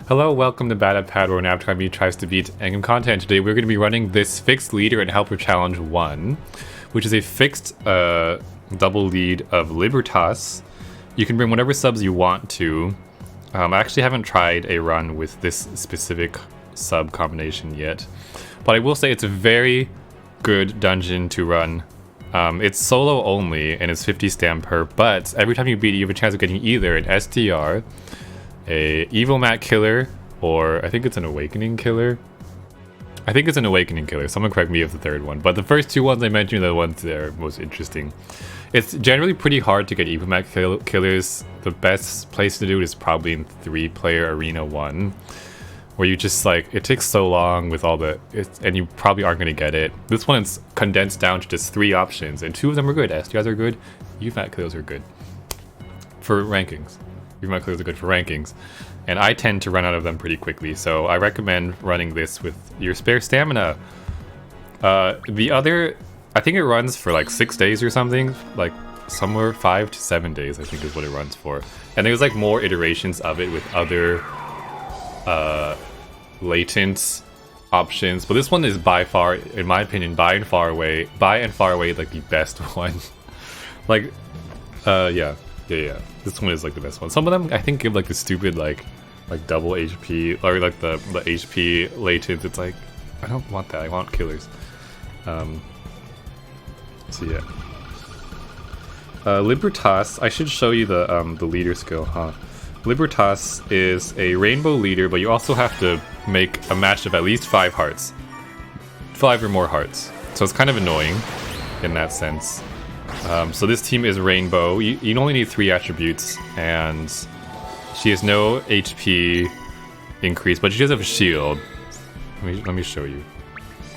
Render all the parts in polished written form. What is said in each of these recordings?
Hello, welcome to badatpad, where an avatar me tries to beat Engam content. Today we're going to be running this fixed leader and helper challenge 1, which is a fixed double lead of Libertas. You can bring whatever subs you want to. I actually haven't tried a run with this specific sub combination yet, but I will say it's a very good dungeon to run. It's solo only and it's 50 stam per, but every time you beat it, you have a chance of getting either an SDR, a evil mat killer, or I think it's an awakening killer. I think it's an awakening killer. Someone correct me if the third one, but the first two ones I mentioned are the ones that are most interesting. It's generally pretty hard to get evil mat killers. The best place to do it is probably in 3-player arena 1, where you just like, it takes so long with all the, and you probably aren't going to get it. This one is condensed down to just 3 options, and 2 of them are good. SDRs are good, evil mat killers are good for rankings. Evil mat killers are good for rankings, and I tend to run out of them pretty quickly, so I recommend running this with your spare stamina. The other, I think it runs for like 6 days or something, like somewhere 5 to 7 days I think is what it runs for. And there's like more iterations of it with other latent options, but this one is by far, in my opinion, by and far away like the best one. Like yeah, this one is like the best one. Some of them I think give like the stupid like double HP, or like the HP latent. It's like, I don't want that, I want killers. So yeah, Libertas, I should show you the leader skill, huh? Libertas is a rainbow leader, but you also have to make a match of at least 5 hearts. 5 or more hearts. So it's kind of annoying in that sense. So this team is rainbow. You only need 3 attributes, and she has no HP increase, but she does have a shield. Let me show you.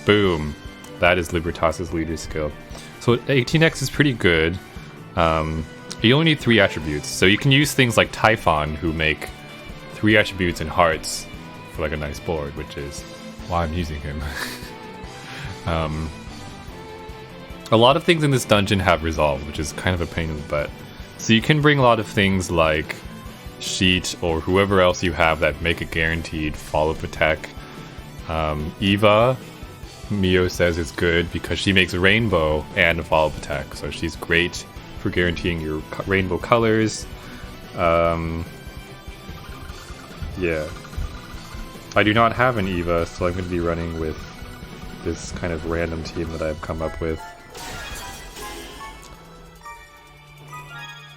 Boom. That is Libertas' leader skill. So 18x is pretty good. You only need 3 attributes, so you can use things like Typhon, who make 3 attributes and hearts for like a nice board, which is why I'm using him. A lot of things in this dungeon have resolve, which is kind of a pain in the butt. So you can bring a lot of things like Sheet or whoever else you have that make a guaranteed follow-up attack. Eva, Mio says is good because she makes a rainbow and a follow-up attack, so she's great for guaranteeing your rainbow colors. Yeah. I do not have an Eva, so I'm going to be running with this kind of random team that I've come up with.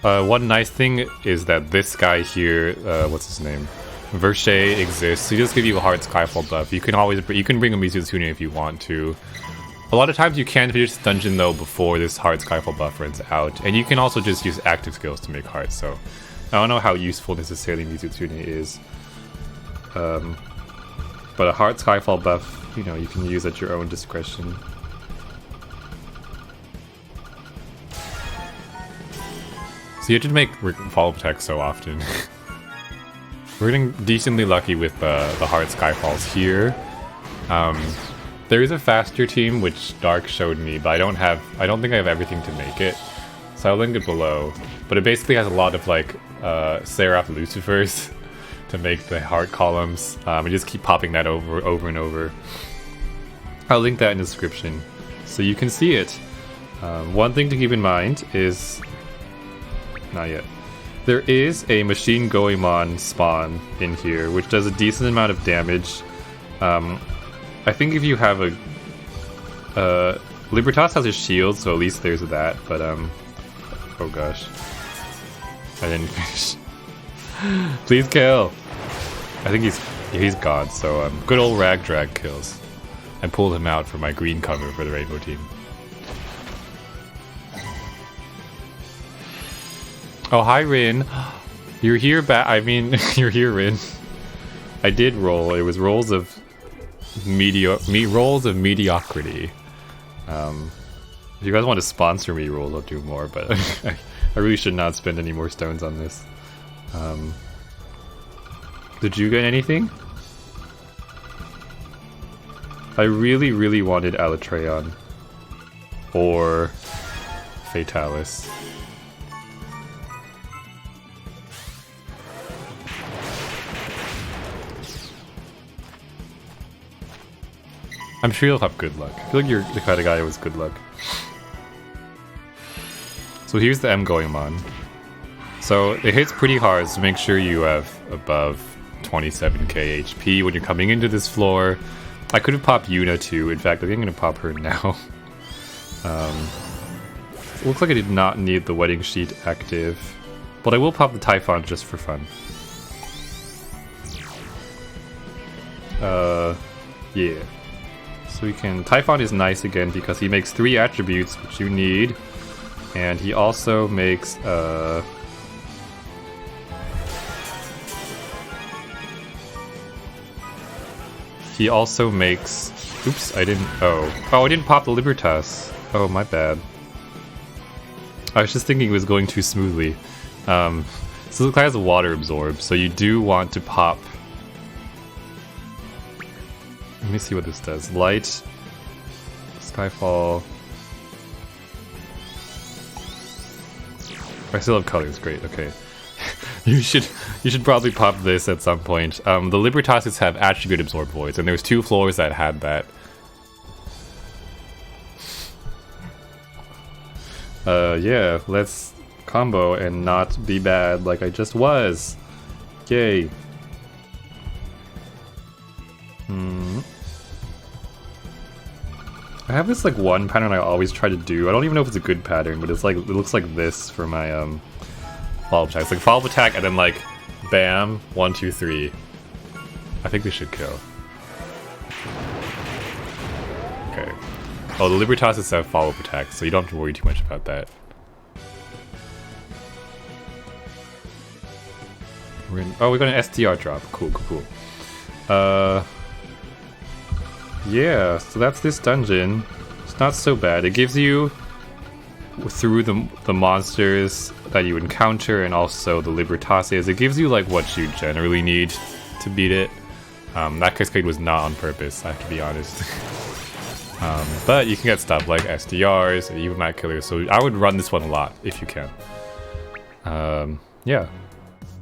One nice thing is that this guy here, what's his name? Verche exists. He just gives you a hard Skyfall buff. You can bring a Mizutsune if you want to. A lot of times you can finish this dungeon though before this hard Skyfall buff runs out, and you can also just use active skills to make hearts. So I don't know how useful necessarily Mizutsune is, but a hard Skyfall buff, you know, you can use at your own discretion. So you have to make follow-up attacks so often. We're getting decently lucky with the hard Skyfalls here. There is a faster team which Dark showed me, but I don't think I have everything to make it, so I'll link it below. But it basically has a lot of like Seraph Lucifers to make the heart columns. And just keep popping that over and over. I'll link that in the description so you can see it. One thing to keep in mind is, not yet, there is a Machine Goemon spawn in here, which does a decent amount of damage. I think if you have a... Libertas has a shield, so at least there's that, but oh gosh. I didn't finish. Please kill! I think he's God, so good old Rag Drag kills. I pulled him out for my green cover for the rainbow team. Oh, hi Rin. You're here you're here, Rin. I did roll. It was rolls of mediocrity. If you guys want to sponsor me rolls, I'll do more, but I really should not spend any more stones on this. Did you get anything? I really wanted Alatreon or Fatalis. I'm sure you'll have good luck. I feel like you're the kind of guy with good luck. So here's the M Goemon. So it hits pretty hard, so make sure you have above 27k HP when you're coming into this floor. I could have popped Yuna too. In fact, I think I'm going to pop her now. Looks like I did not need the wedding sheet active. But I will pop the Typhon just for fun. Yeah. So we can... Typhon is nice again because he makes 3 attributes, which you need. And he also makes, he also makes... Oops, I didn't... Oh, I didn't pop the Libertas. Oh, my bad. I was just thinking it was going too smoothly. So the class has water absorb, so you do want to pop... Let me see what this does. Light, Skyfall... I still have colors, great, okay. You should probably pop this at some point. The Libertases have attribute absorb voids, and there's 2 floors that had that. Yeah, let's combo and not be bad like I just was. Yay. I have this like one pattern I always try to do. I don't even know if it's a good pattern, but it's like it looks like this for my follow-up attack. It's like follow-up attack and then like bam, 1, 2, 3. I think this should kill. Okay. Oh, the Libertases have follow-up attack, so you don't have to worry too much about that. We got an SDR drop. Cool, cool, cool. Yeah, so that's this dungeon. It's not so bad. It gives you, through the monsters that you encounter and also the Libertases, it gives you like what you generally need to beat it. That cascade was not on purpose, I have to be honest. But you can get stuff like SDRs, and even Mad Killers, so I would run this one a lot if you can. Yeah.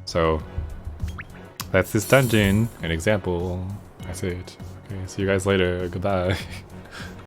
So, that's this dungeon, an example. That's it. Okay, see you guys later. Goodbye.